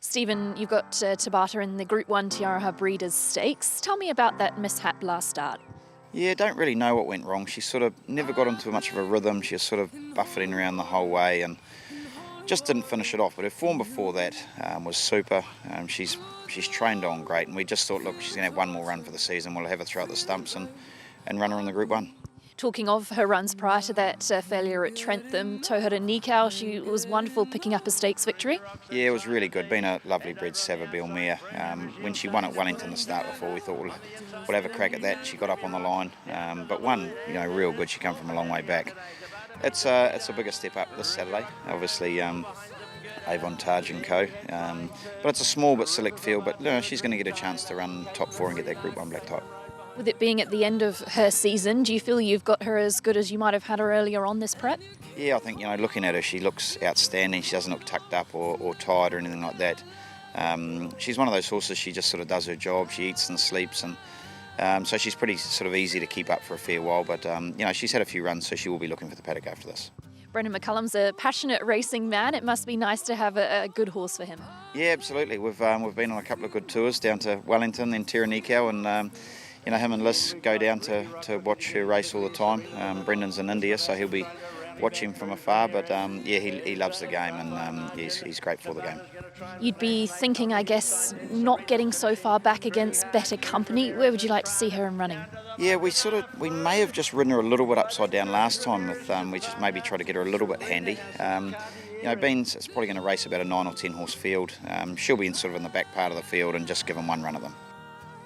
Stephen, you've got Tabata in the Group 1 Tiara Breeders' Stakes. Tell me about that mishap last start. Yeah, don't really know what went wrong. She sort of never got into much of a rhythm. She was sort of buffeting around the whole way and just didn't finish it off. But her form before that was super. She's trained on great, and we just thought, look, she's going to have one more run for the season. We'll have her throw out the stumps and run her in the Group 1. Talking of her runs prior to that failure at Trentham, Tohara Nikau, she was wonderful picking up a stakes victory. Yeah, it was really good. Been a lovely bred Savabeel mare. When she won at Wellington the start before, we thought we'll have a crack at that. She got up on the line, but won, real good. She come from a long way back. It's a bigger step up this Saturday. Obviously, Avon Taj and Co. But it's a small but select field. But she's going to get a chance to run top 4 and get that Group 1 black type. With it being at the end of her season, do you feel you've got her as good as you might have had her earlier on this prep? Yeah, I think, looking at her, she looks outstanding. She doesn't look tucked up or tired or anything like that. She's one of those horses, she just sort of does her job. She eats and sleeps, and so she's pretty sort of easy to keep up for a fair while. But, she's had a few runs, so she will be looking for the paddock after this. Brendan McCullum's a passionate racing man. It must be nice to have a good horse for him. Yeah, absolutely. We've been on a couple of good tours down to Wellington and Taranekau, and him and Liz go down to watch her race all the time. Brendan's in India, so he'll be watching from afar. But he loves the game, and he's great for the game. You'd be thinking, I guess, not getting so far back against better company. Where would you like to see her in running? Yeah, we may have just ridden her a little bit upside down last time. We just maybe try to get her a little bit handy. Beans, it's probably going to race about a 9 or 10 horse field. She'll be in the back part of the field and just give them one run of them.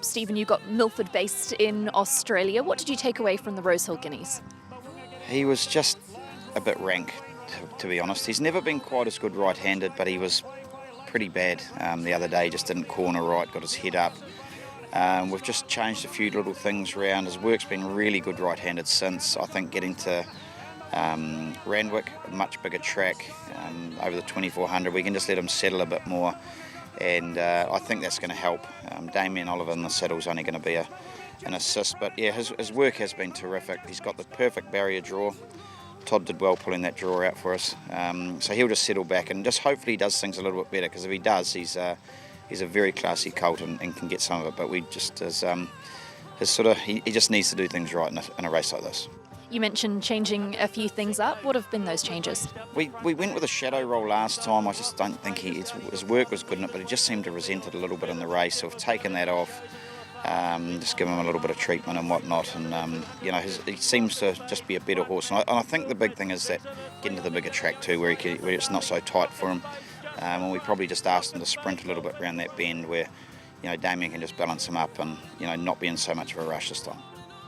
Stephen, you got Milford based in Australia. What did you take away from the Rosehill Guineas? He was just a bit rank, to be honest. He's never been quite as good right-handed, but he was pretty bad the other day. He just didn't corner right, got his head up. We've just changed a few little things around. His work's been really good right-handed since. I think getting to Randwick, a much bigger track, over the 2400, we can just let him settle a bit more. And I think that's going to help. Damien Oliver in the saddle's only going to be an assist. But yeah, his work has been terrific. He's got the perfect barrier draw. Todd did well pulling that draw out for us. So he'll just settle back and just hopefully he does things a little bit better, because if he does, he's a very classy colt and can get some of it. But we just, he just needs to do things right in a race like this. You mentioned changing a few things up. What have been those changes? We went with a shadow roll last time. I just don't think his work was good in it, but he just seemed to resent it a little bit in the race. So we've taken that off, just given him a little bit of treatment and whatnot. And, he seems to just be a better horse. And I think the big thing is that getting to the bigger track too, where it's not so tight for him. And we probably just asked him to sprint a little bit around that bend where, Damien can just balance him up and, not be in so much of a rush this time.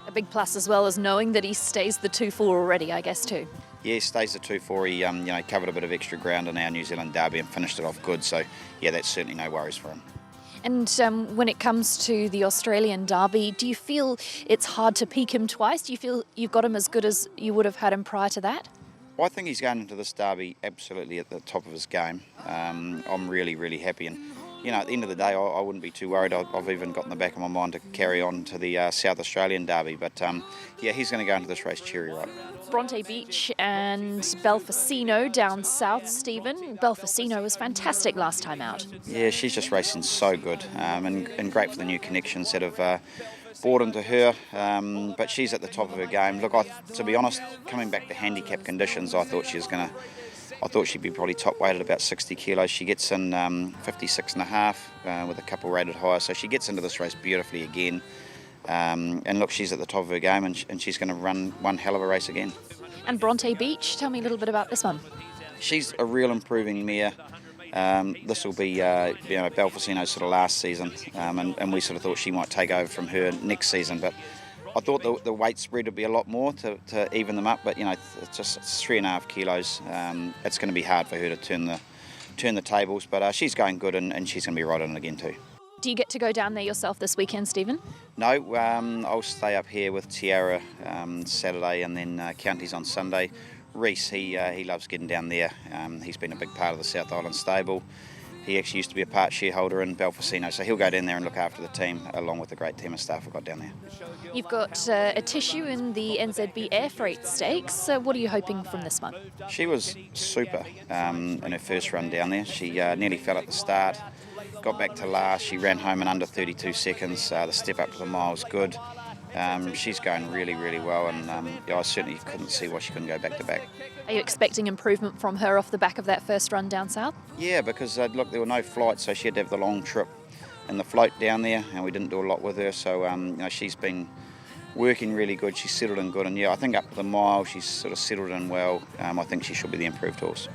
A big plus as well as knowing that he stays the 2-4 already, I guess, too. Yeah, he stays the 2-4. He covered a bit of extra ground in our New Zealand Derby and finished it off good. So, yeah, that's certainly no worries for him. And when it comes to the Australian Derby, do you feel it's hard to peak him twice? Do you feel you've got him as good as you would have had him prior to that? Well, I think he's going into this Derby absolutely at the top of his game. I'm really, really happy. And, at the end of the day, I wouldn't be too worried. I've even got in the back of my mind to carry on to the South Australian Derby. But, he's going to go into this race cherry ripe. Bronte Beach and Belfacino down south, Stephen. Belfacino was fantastic last time out. Yeah, she's just racing so good and great for the new connections that have brought into her. But she's at the top of her game. Look, to be honest, coming back to handicap conditions, I thought she'd be probably top weight at about 60 kilos. She gets in 56.5 with a couple rated higher, so she gets into this race beautifully again. And look, she's at the top of her game, and she's going to run one hell of a race again. And Bronte Beach, tell me a little bit about this one. She's a real improving mare. This will be Belfacino's sort of last season, and we sort of thought she might take over from her next season. But I thought the weight spread would be a lot more to even them up. But it's 3.5 kilos. It's going to be hard for her to turn the tables. But she's going good, and she's going to be right on it again too. Do you get to go down there yourself this weekend, Stephen? No, I'll stay up here with Tiara Saturday and then Counties on Sunday. Reese, he loves getting down there. He's been a big part of the South Island stable. He actually used to be a part shareholder in Belfacino, so he'll go down there and look after the team along with the great team of staff we've got down there. You've got a tissue in the NZB Air Freight Stakes. What are you hoping from this one? She was super in her first run down there. She nearly fell at the start, got back to last. She ran home in under 32 seconds. The step up to the mile was good. She's going really, really well, and I certainly couldn't see why she couldn't go back to back. Are you expecting improvement from her off the back of that first run down south? Yeah, because look, there were no flights, so she had to have the long trip and the float down there, and we didn't do a lot with her. So she's been working really good. She's settled in good, and I think up to the mile she's sort of settled in well. I think she should be the improved horse.